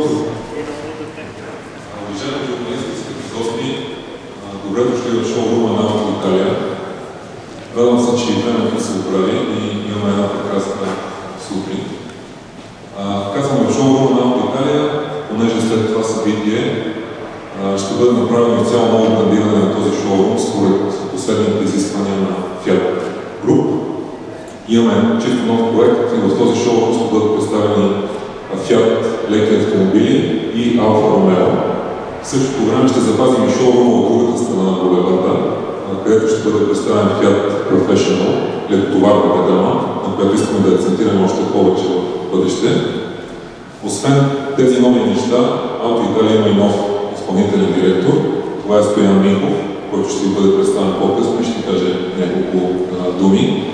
Уважаеми журналисти, скъпи гости, добре дошли в шоурума на Auto Italia. Радвам се, че и времето се оправи и имаме една прекрасна сутрин. Казваме в шоурума на Auto Italia, понеже след това събитие ще бъде направено изцяло ново брандиране на този шоурум според последните изисквания на Fiat Group. Имаме чисто нов проект и в този шоурум ще бъдат представени Fiat леки автомобили и Alfa Romeo. В същото време ще запазим и шоурума от другата страна на булеварда, където ще бъде представен Fiat Professional, лекотоварната гама, на която искаме да акцентираме още повече в бъдеще. Освен тези нови неща, Auto Italia има и нов изпълнителен директор. Това е Стоян Минков, който ще бъде представен по-късно и ще каже няколко думи.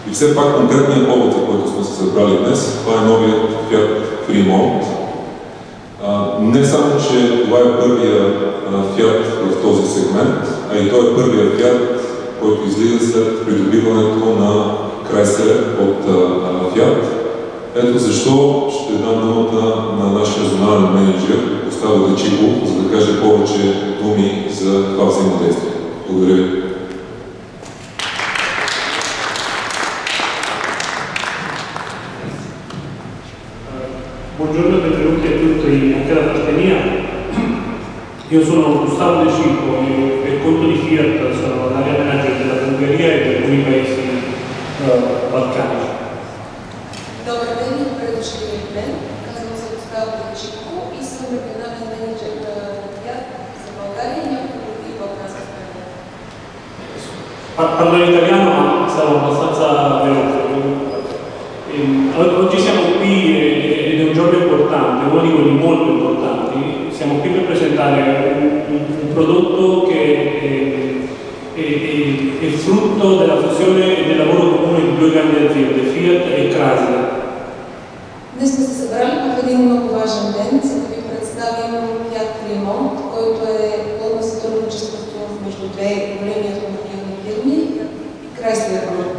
И все пак конкретният повод, за който сме се събрали днес, това е новият Fiat Fremont. Не само, че това е първия Fiat в този сегмент, а и той е първия Fiat, който излиза след придобиването на Chrysler от Fiat. Ето защо ще дам думата на нашия регионален менеджер Густаво Дечико, за да каже повече думи за това взаимодействие. Благодаря ви. Buongiorno e benvenuti a tutti anche da parte mia. Io sono Gustavo De Cicco e per conto di Fiat sono l'area manager della Bulgaria e di alcuni paesi balcanici. Добър ден и добре дошли в мен. Казвам се Густаво De Cicco и съм регионален менеджер на Fiat за България и няколко други балкански страни. Parlo in italiano ma sarò abbastanza veloce. Oggi siamo qui ed è un giorno importante, uno di quelli molto importanti. Siamo qui per presentare un prodotto che è frutto della fusione e del lavoro comune di due grandi aziende, Fiat e Chrysler. Днес сме се събрали в един много важен ден, за да ви представим Fiat Fremont, който е плътно сътрудничество между две големи автомобилни фирми и Chrysler Group.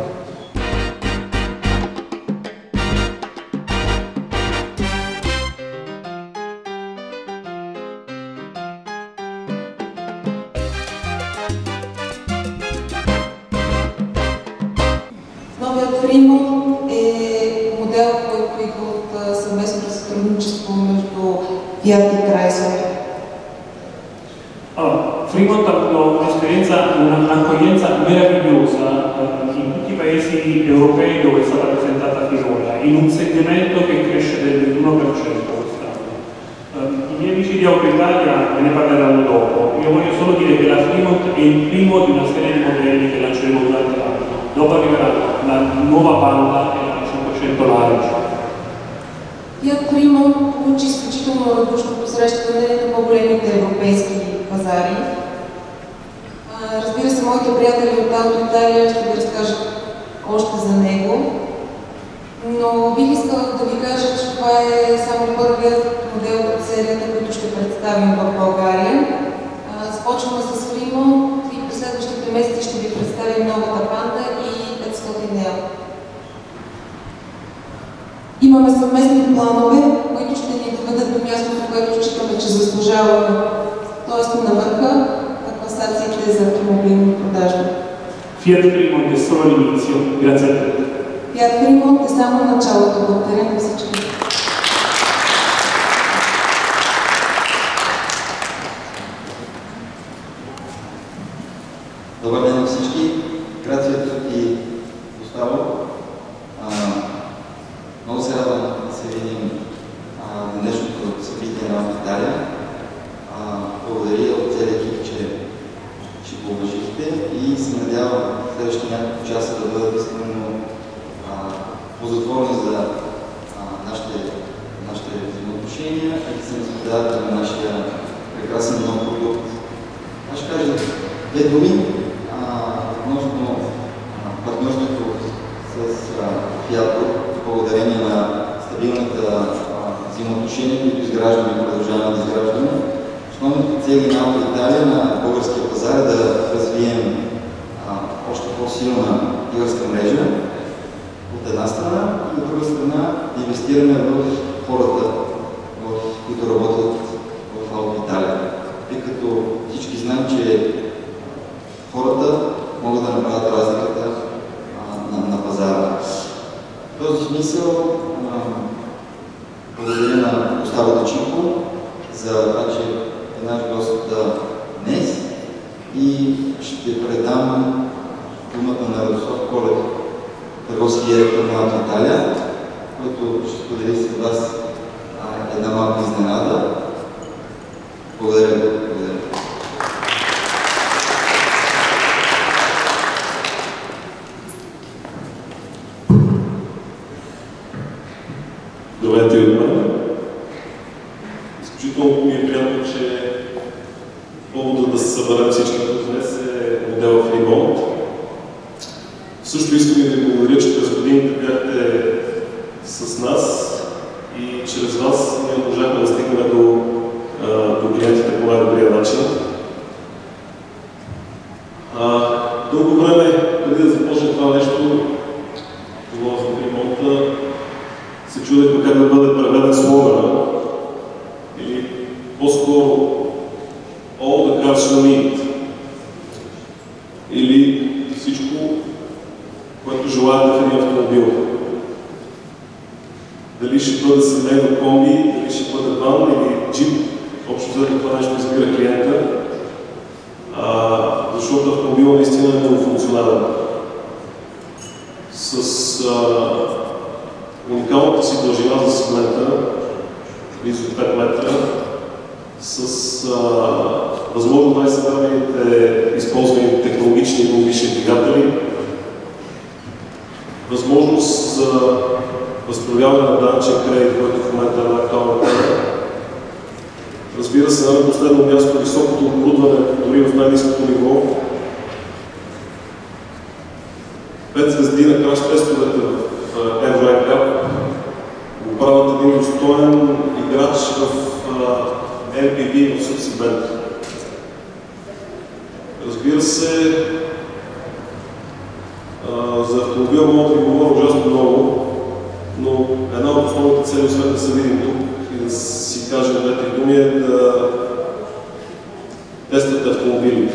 Новият Fremont е модел, който идва от съвместното сътрудничество между Fiat e Chrysler. Fremont ha avuto un'accoglienza meravigliosa in tutti i paesi europei dove è stata presentata finora, in un segmento che cresce del 21% quest'anno. I miei amici di Auto Italia me ne parleranno dopo. Io voglio solo dire che la Fremont è il primo di una serie di modelli che lanceremo durante l'anno. Dopo arriverà la nuova Panda e la 500 Large. Fiat Fremont получи изключително радушно посрещане на по-големите европейски пазари. Разбира се, моите приятели от Auto Italia ще ви разкажат още за него, но бих искала да ви кажа, че това е само първият модел от серията, който ще представим в България. Започваме с Fremont и през следващите месеци ще ви представим новата Panda и 500L. Имаме съвместни планове, които ще ни доведат до мястото, което считаме, че заслужаваме, т.е. на върха на класациите за автомобилни продажби. Fiat Fremont è solo l'inizio. Grazie a tutti. Fiat Fremont е само началото. Благодаря на всички. Добър ден на всички. Грация a tutti, Густаво. Много се радвам да се видим на днешното събитие на Auto Italia. Благодаря от целия екип, че поуважихте и се надявам следващите няколко часа да бъдат изключително ползотворни за нашите взаимоотношения и да се наслаждавате на нашия прекрасен нов продукт. Аз ще кажа две думи относно партньорството с Fiat, благодарение на стабилната взаимоотношения, които изграждаме и продължаваме да изграждаме. Основните цели на Auto Italia на българския пазар е да развием още по-силна дилърска мрежа от една страна и от друга страна да инвестираме в хората, в които работят в Ауто Италия. Тъй като всички знаем, че хората могат да направят разликата на пазара. В този смисъл благодаря на Густаво Дочинко за това, че е наш гост днес и ще предам думата на Радослав Колев, търговски директор на Ауто Италия, който ще сподели с вас една малка изненада. Благодаря. Здравейте от мен. Изключително ми е приятно, че поводът да се съберем всички тук днес е модел Fremont. Също искам и да ви благодаря, че през годините бяхте с нас и чрез вас ние можахме да стигнем до клиентите по най-добрия начин. Дълго време, преди да започне това нещо, в Fremont, се чудехме как да бъде преведен слогана или по-скоро all the cars you need или всичко, което желаете в един автомобил. Дали ще бъде семейно комби, дали ще бъде ван или джип, общо взето това нещо избира клиента, защото автомобилът наистина е много функционален. С уникалната си дължина за сегмента, близо 5 метра, с възможно най-съвременните използвани технологични и екологични двигатели, възможност за възстановяване на данъчен кредит, който в момента е актуална тема. Разбира се, на последно място високото оборудване, дори в най-ниското ниво. 5 звезди на краш тестовете в Euro NCAP го правят един достоен играч в MPV в subsegment. Разбира се, за автомобил мога да ви говоря ужасно много, но една от основните цели, освен да се видим тук и да си кажем две-три думи, е да тествате автомобили.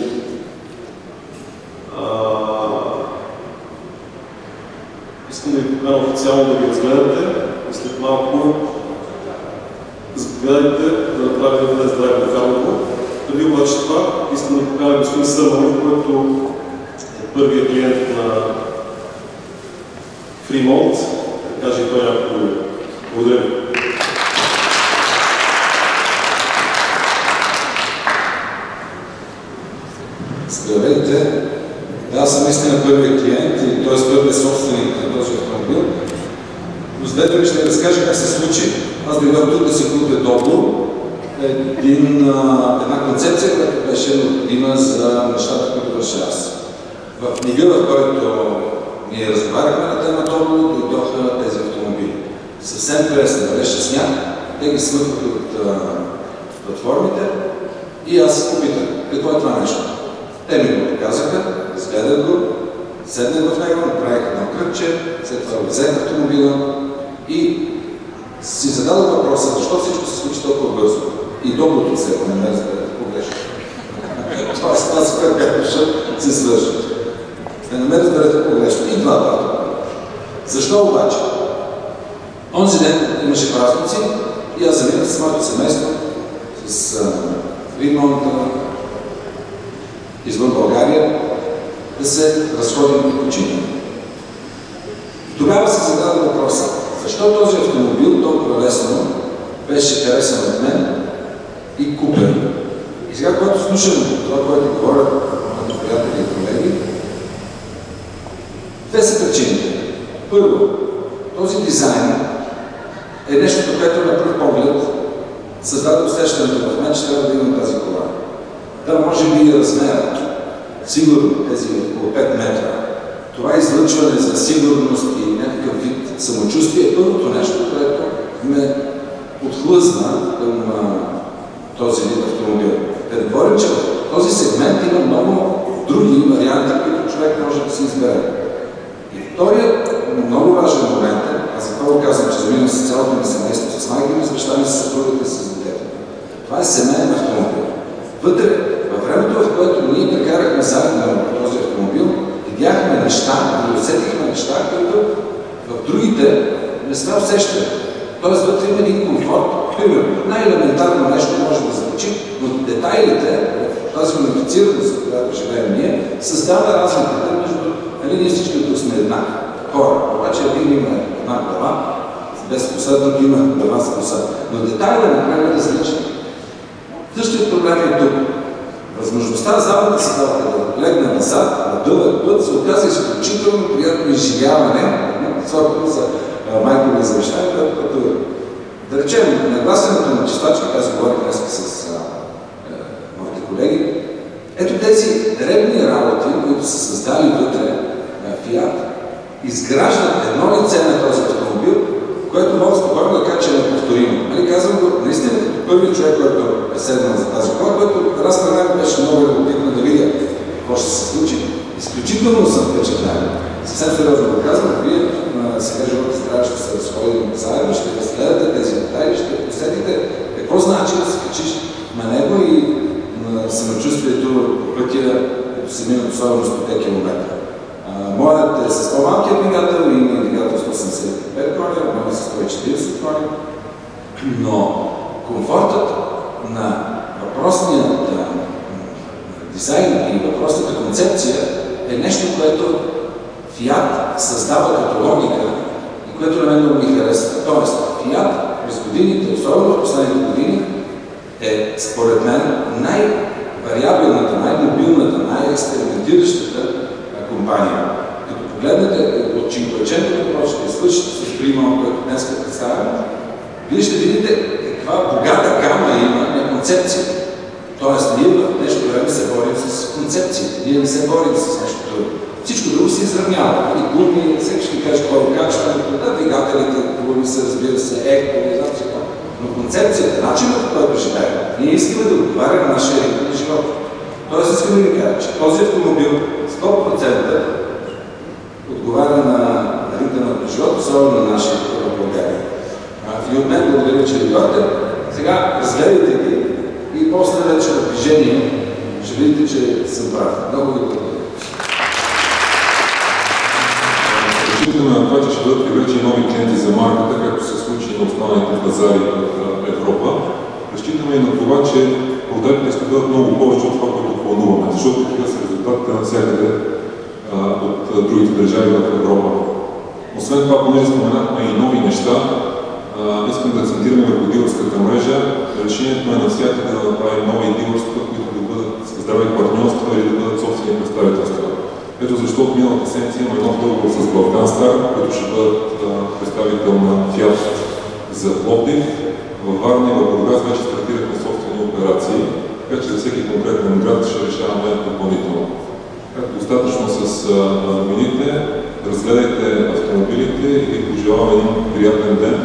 Искам да ви покажа официално да ги разгледате и след малко заповядайте да направим тест драйв на Карлово. Преди обаче това искам да покажа господин Сърманов, който е първият клиент на Fremont, да каже и той някакво думи. Благодаря ви. Здравейте! Аз съм наистина първият клиент, т.е. първият собственик на този автомобил. Но с две думи ще ви разкажа как се случи. Аз дойдох тук да се купя договор, една концепция, която беше необходима за нещата, които върша аз. В книга, в който ние разговаряхме на тема договор, дойдоха тези автомобили. Съвсем пресно, беше сняг, те ги смъквах от платформите и аз попитах, какво е това нещо? Те ми го показаха, изгледах го, седнах в него, направих едно кръгче, след това взех автомобила и си зададох въпроса, защо всичко се случи толкова бързо. И доброто се, ако не ме разберете погрешно. Това с това, което бях се свърши. Не ме разберете погрешно. И два пъти. Защо обаче? Онзи ден имаше празници и аз заминах с моето семейство, с Fremont извън България, да се разходим и починем. Тогава се зададе въпроса, защо този автомобил толкова лесно беше харесан от мен и купен. И сега, когато слушам това, което говорят моите приятели и колеги, две са причините. Първо, този дизайн е нещо, което на пръв поглед създаде усещането в мен, че трябва да имам тази кола. Да, може би и размерът, сигурно тези около 5 метра. Това излъчване за сигурност и някакъв вид самочувствие е първото нещо, което ме отхлъзна към този вид автомобил. Да не говорим, че в този сегмент има много други варианти, които човек може да си избере. И вторият много важен момент е, аз за това казвам, че заминам с цялото ми семейство, с майка ми, с баща ми, с съпругата, с дете. Това е семейен автомобил. Вътре, във времето, в което ние прекарахме заедно този автомобил, видяхме неща, и усетихме неща, които в другите не сме усещали. Тоест вътре има един комфорт. Примерно, най-елементарно нещо може да звучи, но детайлите в тази унифицираност, в която живеем ние, създава разликата между ние всички тук сме еднакви хора. Обаче един има една глава, без коса, друг има глава с коса. Но детайлът накрая е различен. Същият проблем е тук. Възможността задната седалка да легне назад на дълъг път се оказа изключително приятно изживяване, особено за майкови завещания, като да речем, нагласеното на чистачка, аз говорих днес с моите колеги, ето тези дребни работи, които са създали вътре Fiat, изграждат едно лице на този автомобил, което мога спокойно да кажа, че е неповторимо. Казвам го наистина като първият човек, който е седнал за тази кола, който от една страна беше много любопитно да видя какво ще се случи. Изключително съм впечатлен. Съвсем сериозно го казвам, вие сега живота здраве ще се разходим заедно, ще разгледате тези детайли, ще усетите какво значи да се качиш на него и на самочувствието по пътя, като се минат особено 100 км. Моят е с по-малкият двигател и има двигател 185 коня, моят с 140 коня, но комфортът на въпросният дизайн и въпросната концепция е нещо, което Fiat създава като логика и което на мен много ми харесва. Тоест, Fiat през годините, особено в последните години, е според мен най-вариабилната, най-мобилната, най-експериментиращата компания. Като погледнете от Cinquecento, който ще свършите с примал, който днес представям, вие ще видите каква богата гама има на концепция. Тоест, ние в нещо време се борим с концепция. Ние не се борим с нещо друго. Всичко друго се изравнява. И гуми, всеки ще каже какво е качването, двигателите, гуми се, разбира се, екологизация. Но концепцията, начинът, по който живеем, ние искаме да отговаря на нашия ритъм на живота. Тоест, искаме да ви кажа, че този автомобил 100% отговаря на ритъма на живота, особено на нашия в България. И от мен благодаря, че идвате. Сега разгледайте ги и после вече в движение ще видите, че съм прав. Много ви благодаря. Разчитаме на това, че ще бъдат привлечени нови клиенти за марката, както се случи на останалите пазари в Европа. Разчитаме и на това, че продажбите ще бъдат много повече от това, което плануваме, защото такива са резултатите навсякъде от другите държави в Европа. Освен това, понеже споменахме и нови неща, искам да акцентираме върху дилърската мрежа. Решението е навсякъде да направим нови дилърства, които да бъдат здрави партньорства или да бъдат собствени представителства. Ето защо от миналата седмица има нов договор с Балканстар, които ще бъдат представител на Fiat за Пловдив. Във Варна и в Бургас вече стартирахме собствени операции, така че за всеки конкретен град ще решаваме допълнително. Достатъчно с новините, разгледайте автомобилите и ви пожелавам един приятен ден.